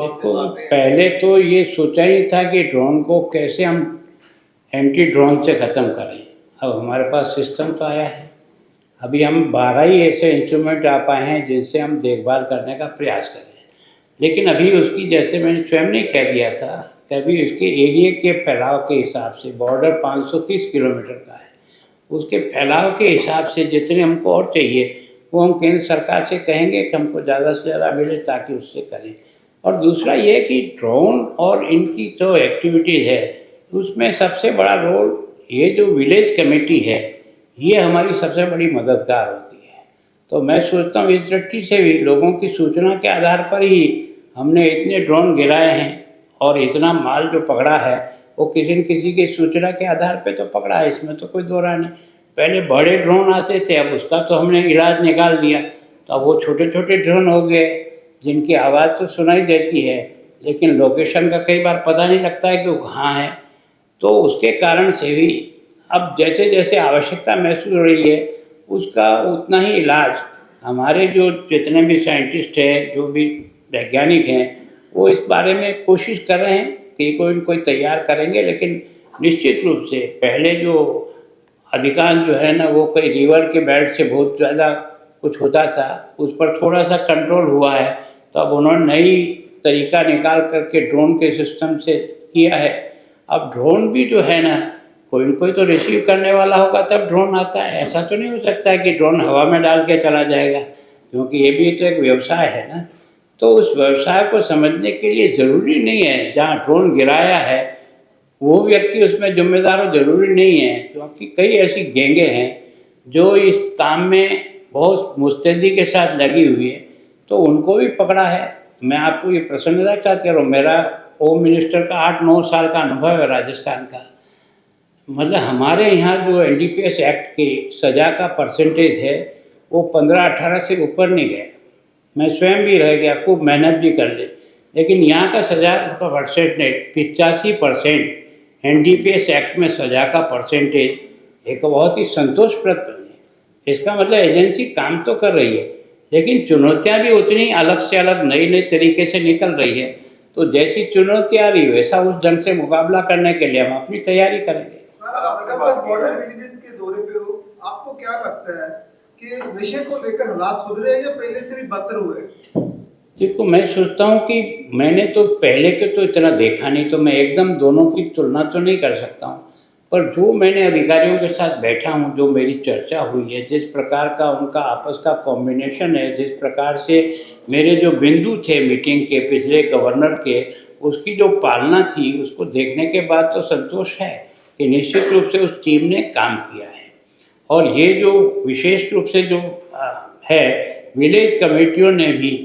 देखो, पहले तो ये सोचा ही था कि ड्रोन को कैसे हम एंटी ड्रोन से ख़त्म करें। अब हमारे पास सिस्टम तो आया है। अभी हम 12 ही ऐसे इंस्ट्रूमेंट आ पाए हैं जिनसे हम देखभाल करने का प्रयास करें। लेकिन अभी उसकी, जैसे मैंने स्वयं ने कह दिया था, तभी उसके एरिया के फैलाव के हिसाब से बॉर्डर 530 किलोमीटर का है। उसके फैलाव के हिसाब से जितने हमको और चाहिए वो हम केंद्र सरकार से कहेंगे कि हमको ज़्यादा से ज़्यादा मिले, ताकि उससे करें। और दूसरा ये कि ड्रोन और इनकी जो एक्टिविटीज़ है उसमें सबसे बड़ा रोल ये जो विलेज कमेटी है, ये हमारी सबसे बड़ी मददगार होती है। तो मैं सोचता हूँ इस दृष्टि से भी लोगों की सूचना के आधार पर ही हमने इतने ड्रोन गिराए हैं और इतना माल जो पकड़ा है वो किसी न किसी की सूचना के आधार पे तो पकड़ा है, इसमें तो कोई दो राय नहीं। पहले बड़े ड्रोन आते थे, अब उसका तो हमने इलाज निकाल दिया, तो अब वो छोटे छोटे ड्रोन हो गए जिनकी आवाज़ तो सुनाई देती है लेकिन लोकेशन का कई बार पता नहीं लगता है कि वो कहाँ है। तो उसके कारण से भी अब जैसे जैसे आवश्यकता महसूस हो रही है उसका उतना ही इलाज हमारे जो जितने भी साइंटिस्ट हैं, जो भी वैज्ञानिक हैं, वो इस बारे में कोशिश कर रहे हैं कि कोई न कोई तैयार करेंगे। लेकिन निश्चित रूप से पहले जो अधिकांश जो है ना वो कोई रिवर के बेल्ट से बहुत ज़्यादा कुछ होता था, उस पर थोड़ा सा कंट्रोल हुआ है। तो अब उन्होंने नई तरीका निकाल करके ड्रोन के सिस्टम से किया है। अब ड्रोन भी जो है ना, कोई न कोई तो रिसीव करने वाला होगा तब ड्रोन आता है। ऐसा तो नहीं हो सकता है कि ड्रोन हवा में डाल के चला जाएगा, क्योंकि ये भी तो एक व्यवसाय है ना। तो उस व्यवसाय को समझने के लिए ज़रूरी नहीं है जहाँ ड्रोन गिराया है वो व्यक्ति उसमें जिम्मेदार हो, ज़रूरी नहीं है। क्योंकि कई ऐसी गैंगे हैं जो इस काम में बहुत मुस्तैदी के साथ लगी हुई है, तो उनको भी पकड़ा है। मैं आपको ये प्रसन्नता के साथ कह रहा हूँ, मेरा होम मिनिस्टर का 8-9 साल का अनुभव है राजस्थान का। मतलब हमारे यहाँ जो एनडीपीएस एक्ट की सज़ा का परसेंटेज है वो 15-18 से ऊपर नहीं गया। मैं स्वयं भी रह गया, खूब मेहनत भी कर ली, लेकिन यहाँ का सज़ा का परसेंटेज 85% एनडीपीएस एक्ट में सज़ा का परसेंटेज एक बहुत ही संतोषप्रद है। इसका मतलब एजेंसी काम तो कर रही है, लेकिन चुनौतियाँ भी उतनी अलग से अलग नई नई तरीके से निकल रही है। तो जैसी चुनौती आ रही है वैसा उस ढंग से मुकाबला करने के लिए हम अपनी तैयारी करेंगे। बॉर्डर विलेजेस के दौरे पे हो, आपको क्या लगता है कि नशे को लेकर हालात सुधरे या पहले से भी बदतर हुए? देखो, मैं सोचता हूँ कि मैंने तो पहले के तो इतना देखा नहीं, तो मैं एकदम दोनों की तुलना तो नहीं कर सकता हूँ। पर जो मैंने अधिकारियों के साथ बैठा हूँ, जो मेरी चर्चा हुई है, जिस प्रकार का उनका आपस का कॉम्बिनेशन है, जिस प्रकार से मेरे जो बिंदु थे मीटिंग के पिछले गवर्नर के, उसकी जो पालना थी, उसको देखने के बाद तो संतोष है कि निश्चित रूप से उस टीम ने काम किया है। और ये जो विशेष रूप से जो है, विलेज कमेटियों ने भी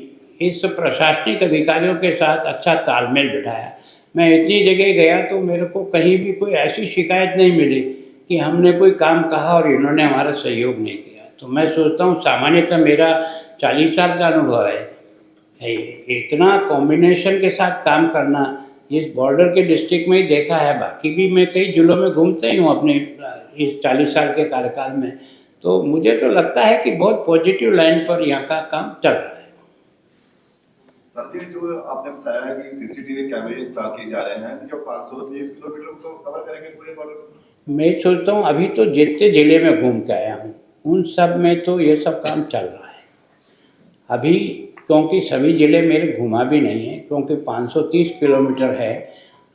इस प्रशासनिक अधिकारियों के साथ अच्छा तालमेल बिठाया। मैं इतनी जगह गया तो मेरे को कहीं भी कोई ऐसी शिकायत नहीं मिली कि हमने कोई काम कहा और इन्होंने हमारा सहयोग नहीं किया। तो मैं सोचता हूँ, सामान्यतः मेरा 40 साल का अनुभव है, इतना कॉम्बिनेशन के साथ काम करना इस बॉर्डर के डिस्ट्रिक्ट में ही देखा है। बाकी भी मैं कई जिलों में घूमते ही हूँ अपने इस 40 साल के कार्यकाल में। तो मुझे तो लगता है कि बहुत पॉजिटिव लाइन पर यहाँ का काम चल रहा है। सर जी, जो आपने बताया है कि सीसीटीवी कैमरे इंस्टॉल किए जा रहे हैं, जो 530 किलोमीटर को कवर करेंगे पूरे बॉर्डर? मैं सोचता हूँ अभी तो जितने जिले में घूम के आया हूँ उन सब में तो ये सब काम चल रहा है अभी, क्योंकि सभी ज़िले मेरे घुमा भी नहीं है, क्योंकि 530 किलोमीटर है।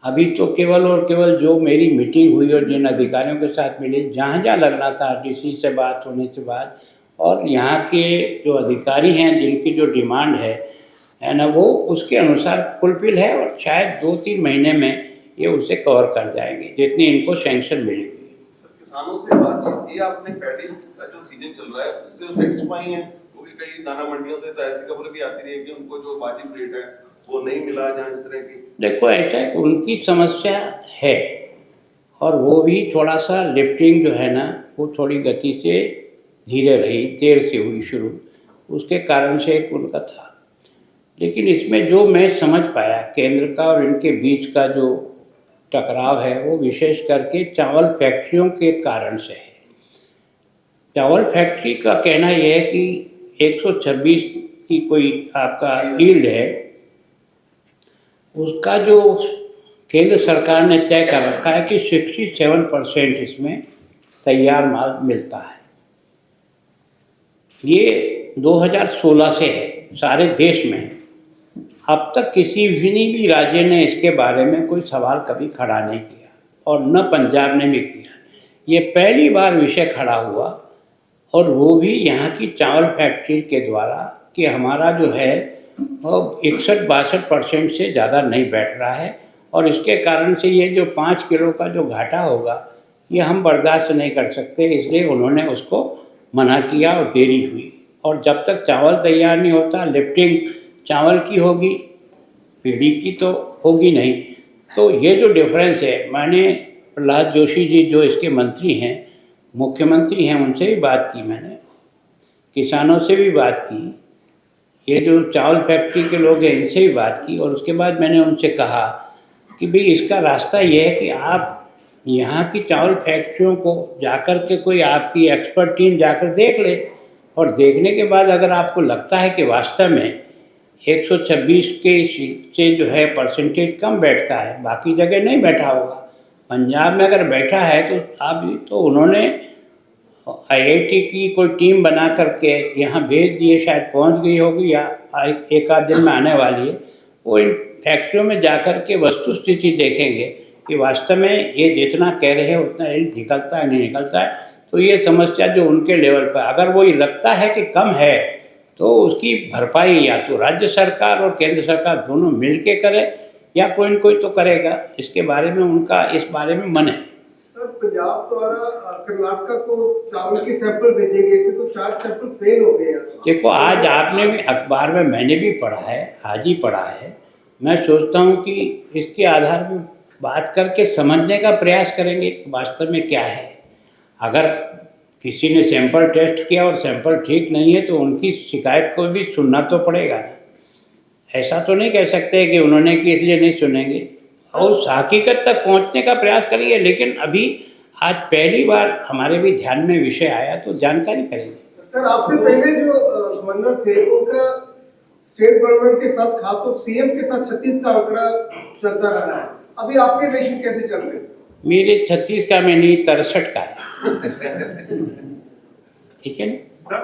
अभी तो केवल और केवल जो मेरी मीटिंग हुई और जिन अधिकारियों के साथ मिले, जहाँ जहाँ लगना था डीसी से बात होने के बाद, और यहाँ के जो अधिकारी हैं जिनकी जो डिमांड है ना, वो उसके अनुसार फुलफिल है। और शायद 2-3 महीने में ये उसे कवर कर जाएंगे जितनी इनको सैंक्शन मिलेगी। किसानों से बातचीत की आपने? पैडी का जो सीजन चल रहा है उससे सेटिस्फाई है? क्योंकि कई दाना मंडियों से तो ऐसी खबर भी आती रही है कि उनको जो वाजिब रेट है वो नहीं मिला, जहाँ इस तरह की। देखो, ऐसा है, उनकी समस्या है और वो भी थोड़ा सा लिफ्टिंग जो है ना वो थोड़ी गति से धीरे रही, देर से हुई शुरू, उसके कारण से एक उनका था। लेकिन इसमें जो मैं समझ पाया केंद्र का और इनके बीच का जो टकराव है वो विशेष करके चावल फैक्ट्रियों के कारण से है। चावल फैक्ट्री का कहना यह है कि 126 की कोई आपका यील्ड है, उसका जो केंद्र सरकार ने तय कर रखा है कि 67% इसमें तैयार माल मिलता है। ये 2016 से है सारे देश में। अब तक किसी भी राज्य ने इसके बारे में कोई सवाल कभी खड़ा नहीं किया और न पंजाब ने भी किया। ये पहली बार विषय खड़ा हुआ और वो भी यहाँ की चावल फैक्ट्री के द्वारा कि हमारा जो है वो 61-62% से ज़्यादा नहीं बैठ रहा है और इसके कारण से ये जो 5 किलो का जो घाटा होगा ये हम बर्दाश्त नहीं कर सकते, इसलिए उन्होंने उसको मना किया और देरी हुई। और जब तक चावल तैयार नहीं होता, लिफ्टिंग चावल की होगी, पीढ़ी की तो होगी नहीं। तो ये जो डिफरेंस है, मैंने प्रहलाद जोशी जी जो इसके मंत्री हैं, मुख्यमंत्री हैं, उनसे भी बात की मैंने, किसानों से भी बात की, ये जो चावल फैक्ट्री के लोग हैं इनसे भी बात की और उसके बाद मैंने उनसे कहा कि भाई इसका रास्ता ये है कि आप यहाँ की चावल फैक्ट्रियों को जाकर के कोई आपकी एक्सपर्ट टीम जाकर देख ले और देखने के बाद अगर आपको लगता है कि वास्तव में 126 के से जो है परसेंटेज कम बैठता है, बाकी जगह नहीं बैठा होगा, पंजाब में अगर बैठा है तो आप तो उन्होंने आईआईटी की कोई टीम बना करके यहाँ भेज दिए, शायद पहुँच गई होगी या एक आध दिन में आने वाली है। वो इन फैक्ट्रियों में जाकर के वस्तु स्थिति देखेंगे कि वास्तव में ये जितना कह रहे हैं उतना निकलता है नहीं निकलता है। तो ये समस्या जो उनके लेवल पर अगर वो ये लगता है कि कम है तो उसकी भरपाई या तो राज्य सरकार और केंद्र सरकार दोनों मिल के करे या कोई न कोई तो करेगा। इसके बारे में उनका इस बारे में मन है। सर, पंजाब द्वारा कर्नाटक को चावल के सैंपल भेजे गए थे तो 4 सैंपल फेल हो गए। देखो, आज आपने भी अखबार में, मैंने भी पढ़ा है, आज ही पढ़ा है। मैं सोचता हूँ कि इसके आधार पर बात करके समझने का प्रयास करेंगे वास्तव में क्या है। अगर किसी ने सैंपल टेस्ट किया और सैंपल ठीक नहीं है तो उनकी शिकायत को भी सुनना तो पड़ेगा ना। ऐसा तो नहीं कह सकते कि उन्होंने कि इसलिए नहीं सुनेंगे और उस हकीकत तक पहुंचने का प्रयास करेंगे। लेकिन अभी आज पहली बार हमारे भी ध्यान में विषय आया तो जानकारी करेंगे। सर, आपसे पहले जो गवर्नर थे उनका स्टेट गवर्नमेंट के साथ, खासतौर सीएम के साथ 36 का आंकड़ा चलता रहा है। अभी आपके रिलेशन कैसे चल रहे हैं? मेरे 36 का में नहीं, 63 का है। ठीक है ना सर,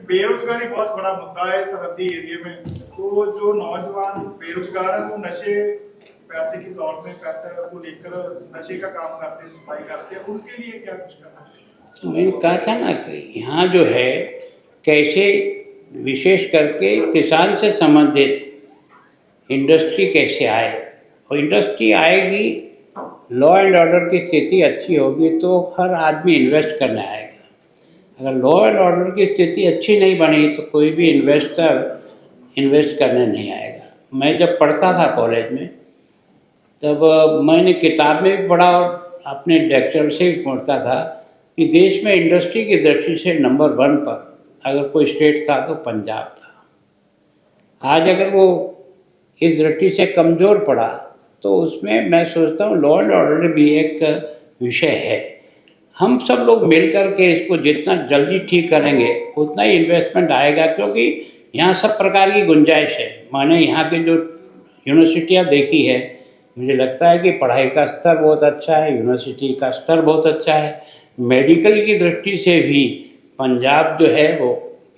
बेरोजगारी बहुत बड़ा मुद्दा है सरहदी एरिया में। तो जो नौजवान बेरोजगार हैं वो नशे पैसे की दौड़ में पैसे को लेकर नशे का काम करते हैं, सप्लाई करते हैं, उनके लिए क्या कुछ करना है? तो मैंने कहा था ना कि यहाँ जो है कैसे विशेष करके किसान से संबंधित इंडस्ट्री कैसे आए, और इंडस्ट्री आएगी, लॉ एंड ऑर्डर की स्थिति अच्छी होगी तो हर आदमी इन्वेस्ट करने आएगा। अगर लॉ एंड ऑर्डर की स्थिति अच्छी नहीं बनी तो कोई भी इन्वेस्टर इन्वेस्ट करने नहीं आएगा। मैं जब पढ़ता था कॉलेज में तब मैंने किताब में भी पढ़ा और अपने लेक्चर से भी पढ़ता था कि देश में इंडस्ट्री की दृष्टि से नंबर 1 पर अगर कोई स्टेट था तो पंजाब था। आज अगर वो इस दृष्टि से कमज़ोर पड़ा तो उसमें मैं सोचता हूँ लॉ एंड ऑर्डर भी एक विषय है। हम सब लोग मिल कर के इसको जितना जल्दी ठीक करेंगे उतना ही इन्वेस्टमेंट आएगा, क्योंकि यहाँ सब प्रकार की गुंजाइश है। मैंने यहाँ की जो यूनिवर्सिटियाँ देखी है, मुझे लगता है कि पढ़ाई का स्तर बहुत अच्छा है, यूनिवर्सिटी का स्तर बहुत अच्छा है। मेडिकल की दृष्टि से भी पंजाब जो है वो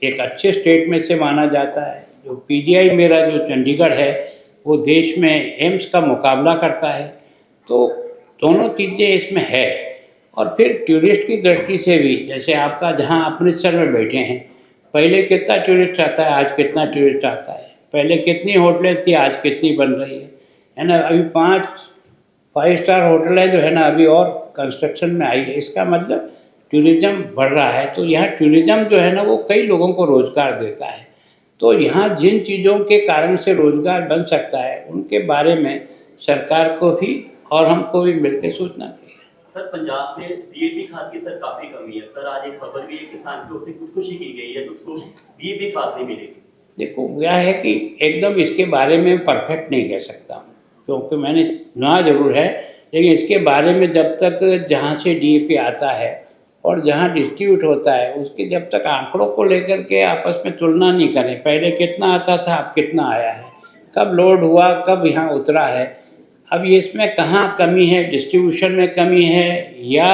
एक अच्छे स्टेट में से माना जाता है। जो पीजीआई मेरा जो चंडीगढ़ है वो देश में एम्स का मुकाबला करता है। तो दोनों चीज़ें इसमें है। और फिर टूरिस्ट की दृष्टि से भी, जैसे आपका जहाँ अमृतसर में बैठे हैं, पहले कितना टूरिस्ट आता है, आज कितना टूरिस्ट आता है, पहले कितनी होटलें थी, आज कितनी बन रही है ना। अभी 5 स्टार होटलें जो है ना अभी और कंस्ट्रक्शन में आई है। इसका मतलब टूरिज़्म बढ़ रहा है। तो यहाँ टूरिज़्म जो है ना वो कई लोगों को रोज़गार देता है। तो यहाँ जिन चीज़ों के कारण से रोज़गार बन सकता है उनके बारे में सरकार को भी और हमको भी मिलकर सोचना चाहिए। सर, पंजाब में डीएपी खाद की सर काफी कमी है। सर, आज एक खबर भी है किसान की ओर से खुदकुशी की गई है, उसको डीएपी खाद नहीं मिलेगी। देखो, यह है कि एकदम इसके बारे में परफेक्ट नहीं कह सकता हूँ, क्योंकि मैंने सुना जरूर है, लेकिन इसके बारे में जब तक जहाँ से डीएपी आता है और जहाँ डिस्ट्रीब्यूट होता है उसके जब तक आंकड़ों को लेकर के आपस में तुलना नहीं करें, पहले कितना आता था अब कितना आया है, कब लोड हुआ, कब यहाँ उतरा है। अब ये इसमें कहाँ कमी है, डिस्ट्रीब्यूशन में कमी है या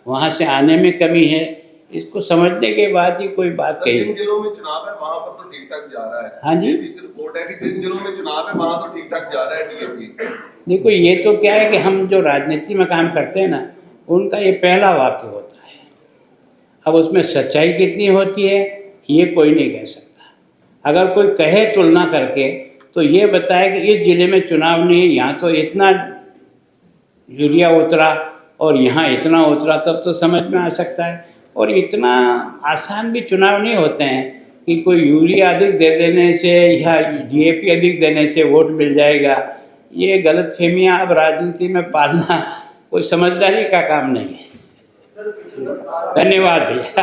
वहाँ से आने में कमी है, इसको समझने के बाद ही कोई बात सर, कही। जिन जिलों में चुनाव है वहां पर तो ठीक ठाक जा रहा है। हाँ जी। ये भी रिपोर्ट है कि जिन जिलों में चुनाव है वहां तो ठीक ठाक जा रहा है डीएपी। देखो ये तो क्या है कि हम जो राजनीति में काम करते हैं ना, उनका ये पहला वाक्य होता है। अब उसमें सच्चाई कितनी होती है ये कोई नहीं कह सकता। अगर कोई कहे तुलना करके तो ये बताए कि इस ज़िले में चुनाव नहीं है, यहाँ तो इतना यूरिया उतरा और यहाँ इतना उतरा, तब तो समझ में आ सकता है। और इतना आसान भी चुनाव नहीं होते हैं कि कोई यूरिया अधिक दे देने से या डीएपी अधिक देने से वोट मिल जाएगा। ये गलतफहमियां अब राजनीति में पालना कोई समझदारी का काम नहीं है। धन्यवाद भैया।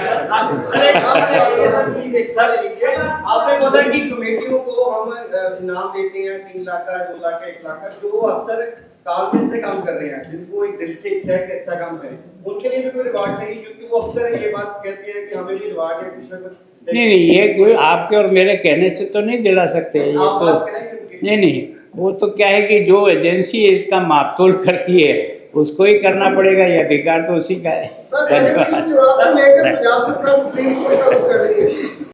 आपने बोला कि कमेटियों को हम इनाम देते हैं 3 लाख का, 2 लाख का, 1 लाख का, जो अफसर तालमेल से काम कर रहे हैं, जिनको एक दिल से इच्छा है कि अच्छा काम करें, उनके लिए भी कोई रिवार्ड चाहिए, क्योंकि वो अफसर ये बात कहते हैं कि हमें भी रिवार्ड है कुछ ना कुछ। नहीं, ये कोई आपके और मेरे कहने से तो नहीं दिला सकते। ये आप तो बात करें क्योंकि नहीं, वो तो क्या है कि जो एजेंसी इसका मापतोल करती है उसको ही करना पड़ेगा, ये अधिकार तो उसी का है। सर, धन्यवाद। चुनाव को लेकर पंजाब सरकार सुप्रीम कोर्ट का रुख कर रही है।